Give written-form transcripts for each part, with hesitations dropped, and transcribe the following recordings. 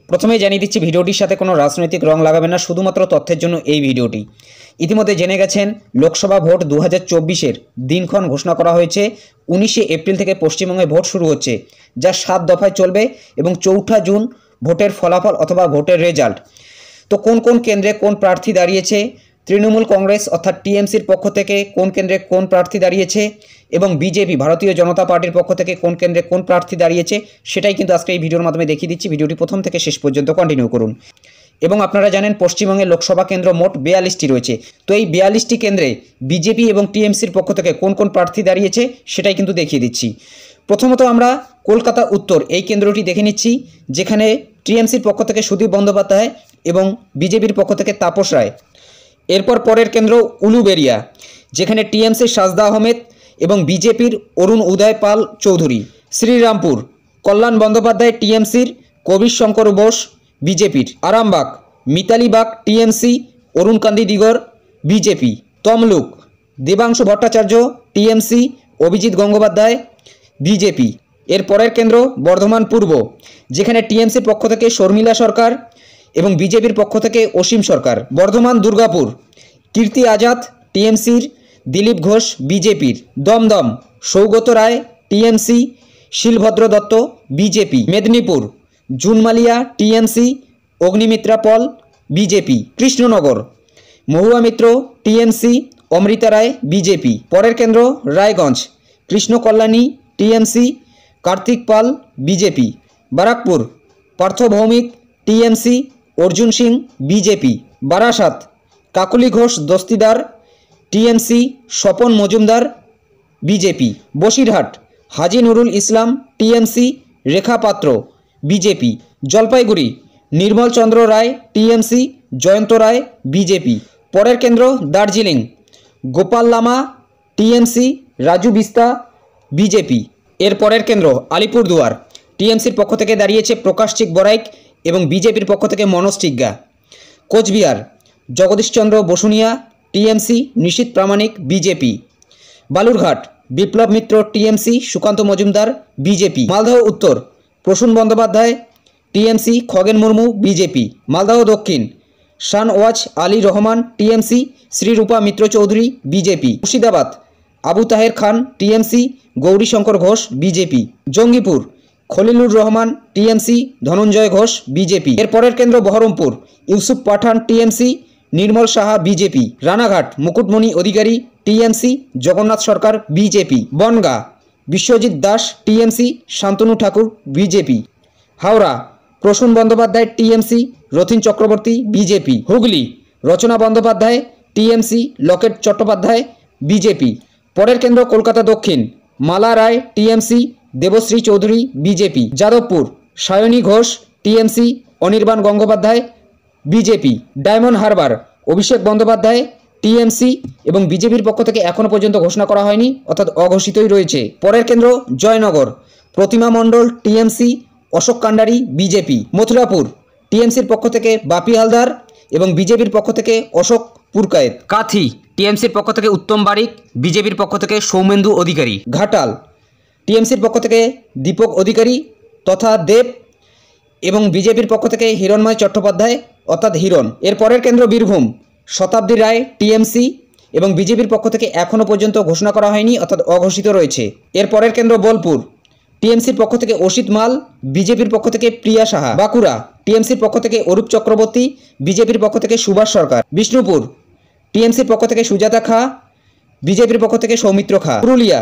প্রথমেই জানিয়ে দিচ্ছি ভিডিওটির সাথে কোনো রাজনৈতিক রং লাগাবেন না, শুধুমাত্র তথ্যের জন্য এই ভিডিওটি। ইতিমধ্যে জেনে গেছেন লোকসভা ভোট 2024-এর দিনক্ষণ ঘোষণা করা হয়েছে। 19শে এপ্রিল থেকে পশ্চিমবঙ্গে ভোট শুরু হচ্ছে, যা 7 দফায় চলবে এবং 4 জুন ভোটের ফলাফল অথবা ভোটের রেজাল্ট। তো কোন কোন কেন্দ্রে কোন প্রার্থী দাঁড়িয়েছে, তৃণমূল কংগ্রেস অর্থাৎ টিএমসির পক্ষ থেকে কোন কেন্দ্রে কোন প্রার্থী দাঁড়িয়েছে এবং বিজেপি ভারতীয় জনতা পার্টির পক্ষ থেকে কোন কেন্দ্রে কোন প্রার্থী দাঁড়িয়েছে, সেটাই কিন্তু আজকে এই ভিডিওর মাধ্যমে দেখিয়ে দিচ্ছি। ভিডিওটি প্রথম থেকে শেষ পর্যন্ত কন্টিনিউ করুন। এবং আপনারা জানেন পশ্চিমবঙ্গে লোকসভা কেন্দ্র মোট 42টি রয়েছে। তো এই 42টি কেন্দ্রে বিজেপি এবং টিএমসির পক্ষ থেকে কোন কোন প্রার্থী দাঁড়িয়েছে সেটাই কিন্তু দেখিয়ে দিচ্ছি। প্রথমত আমরা কলকাতা উত্তর এই কেন্দ্রটি দেখে নিচ্ছি, যেখানে টিএমসির পক্ষ থেকে সুদীপ বন্দ্যোপাধ্যায় এবং বিজেপির পক্ষ থেকে তাপস রায়। এরপর পরের কেন্দ্র উলুবেড়িয়া, যেখানে টিএমসির সাজদা আহমেদ এবং বিজেপির অরুণ উদয় পাল চৌধুরী। শ্রীরামপুর কল্যাণ বন্দ্যোপাধ্যায় টিএমসির, কবির শঙ্কর বোস বিজেপির। Arambagh Mitali Bag TMC, Arun Kanti Digar BJP. Tamluk Debangshu Bhattacharya TMC, Abhijit Gangopadhyay BJP. এর পরের কেন্দ্র বর্ধমান পূর্ব, যেখানে টিএমসির পক্ষ থেকে শর্মিলা সরকার এবং বিজেপির পক্ষ থেকে অসীম সরকার। বর্ধমান দুর্গাপুর কীর্তি আজাদ টিএমসির, দিলীপ ঘোষ বিজেপির। Dumdum Saugata Roy TMC, Shilbhadra Dutta BJP. Medinipur June Malia TMC, Agnimitra Paul BJP. Krishnanagar Mahua Moitra TMC, Amrita Roy BJP. পরের কেন্দ্র Raiganj Krishna Kalyani TMC, Kartik Paul BJP. Barrackpore Partha Bhowmick TMC, Arjun Singh BJP. Barasat Kakoli Ghosh Dastidar TMC, Swapan Majumdar BJP. Basirhat Haji Nurul Islam TMC, Rekha Patra BJP. Jalpaiguri Nirmal Chandra Roy TMC, Joyanta Roy BJP. পরের কেন্দ্র দার্জিলিং গোপাল লামা টিএমসি, রাজু বিস্তা বিজেপি। এর পরের কেন্দ্র আলিপুরদুয়ার, টিএমসির পক্ষ থেকে দাঁড়িয়েছে প্রকাশচিক বরাইক এবং বিজেপির পক্ষ থেকে Manoj Tigga. Cooch Behar Jagadish Chandra Basunia TMC, Nisith Pramanik BJP. Balurghat Biplab Mitra TMC, Sukanta Majumdar BJP. Malda Uttar Prasun Bandyopadhyay TMC, Khagen Murmu BJP. Malda Dakshin Shahnawaz Ali Rahaman TMC, Sreerupa Mitra Chowdhury BJP. Murshidabad Abu Taher Khan TMC, Gourishankar Ghosh BJP. Jangipur Khalilur Rahaman TMC, Dhananjay Ghosh BJP. এর পরের কেন্দ্র Baharampur Yusuf Pathan TMC, Nirmal Saha BJP. Ranaghat Mukutmani Adhikari TMC, Jagannath Sarkar BJP. Bongaon Biswajit Das TMC, Shantanu Thakur BJP. Howrah Prasun Bandyopadhyay TMC, Rathin Chakraborty BJP. Hooghly Rachna Bandyopadhyay TMC, Locket Chattopadhyay BJP. পরের কেন্দ্র Kolkata Dakshin Mala Roy TMC, Debasree Chowdhury BJP. Jadavpur Saayoni Ghosh TMC, Anirban Gangopadhyay BJP. Diamond Harbour Abhishek Bandyopadhyay TMC এবং বিজেপির পক্ষ থেকে এখনও পর্যন্ত ঘোষণা করা হয়নি, অর্থাৎ অঘোষিতই রয়েছে। পরের কেন্দ্র জয়নগর প্রতিমা মণ্ডল টিএমসি, অশোক কান্ডারি বিজেপি। মথুরাপুর টিএমসির পক্ষ থেকে বাপি হালদার এবং বিজেপির পক্ষ থেকে অশোক পুরকায়েত। কাথি টিএমসির পক্ষ থেকে উত্তম বারিক, বিজেপির পক্ষ থেকে সৌমেন্দু অধিকারী। ঘাটাল টিএমসির পক্ষ থেকে দীপক অধিকারী তথা দেব এবং বিজেপির পক্ষ থেকে হিরণময় চট্টোপাধ্যায় অর্থাৎ হিরণ। এর পরের কেন্দ্র বীরভূম শতাব্দী রায় টিএমসি এবং বিজেপির পক্ষ থেকে এখনও পর্যন্ত ঘোষণা করা হয়নি, অর্থাৎ অঘোষিত রয়েছে। এর পরের কেন্দ্র বোলপুর টিএমসির পক্ষ থেকে অসিত মাল, বিজেপির পক্ষ থেকে প্রিয়া সাহা। বাঁকুড়া টিএমসির পক্ষ থেকে অরূপ চক্রবর্তী, বিজেপির পক্ষ থেকে সুভাষ সরকার। বিষ্ণুপুর টিএমসির পক্ষ থেকে সুজাতা খা, বিজেপির পক্ষ থেকে সৌমিত্র খা। পুরুলিয়া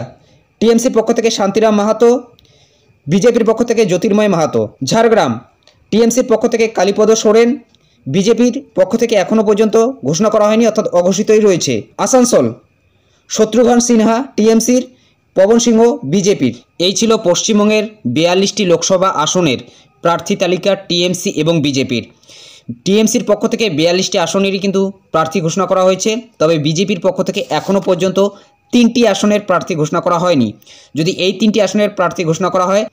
টিএমসির পক্ষ থেকে শান্তিরাম মাহাতো, বিজেপির পক্ষ থেকে জ্যোতির্ময় মাহাতো। ঝাড়গ্রাম টিএমসির পক্ষ থেকে কালীপদ সোরেন, বিজেপির পক্ষ থেকে এখনও পর্যন্ত ঘোষণা করা হয়নি, অর্থাৎ অঘোষিতই রয়েছে। আসানসোল শত্রুঘ্ন সিনহা টিএমসির, পবন সিংহ বিজেপির। এই ছিল পশ্চিমবঙ্গের 42টি লোকসভা আসনের প্রার্থী তালিকা টিএমসি এবং বিজেপির। টিএমসির পক্ষ থেকে 42টি আসনেরই কিন্তু প্রার্থী ঘোষণা করা হয়েছে, তবে বিজেপির পক্ষ থেকে এখনও পর্যন্ত 3টি আসনের প্রার্থী ঘোষণা করা হয়নি। যদি এই 3টি আসনের প্রার্থী ঘোষণা করা হয়,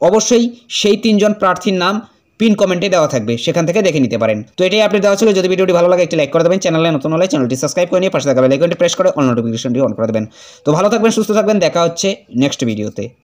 অবশ্যই সেই 3 জন প্রার্থীর নাম পিন কমেন্টে দেওয়া থাকবে, সেখান থেকে দেখে নিতে পারেন। তো এটাই আপডেট দেওয়া ছিল। যদি ভিডিওটি ভালো লাগে একটি লাইক করে দেবেন, চ্যানেলে নতুন হলে চ্যানেলটি সাবস্ক্রাইব করে নিয়ে পাশে থাকা বেল আইকনটি প্রেস করে অল নোটিফিকেশনটি অন করে দেবেন। তো ভালো থাকবেন, সুস্থ থাকবেন, দেখা হচ্ছে নেক্সট ভিডিওতে।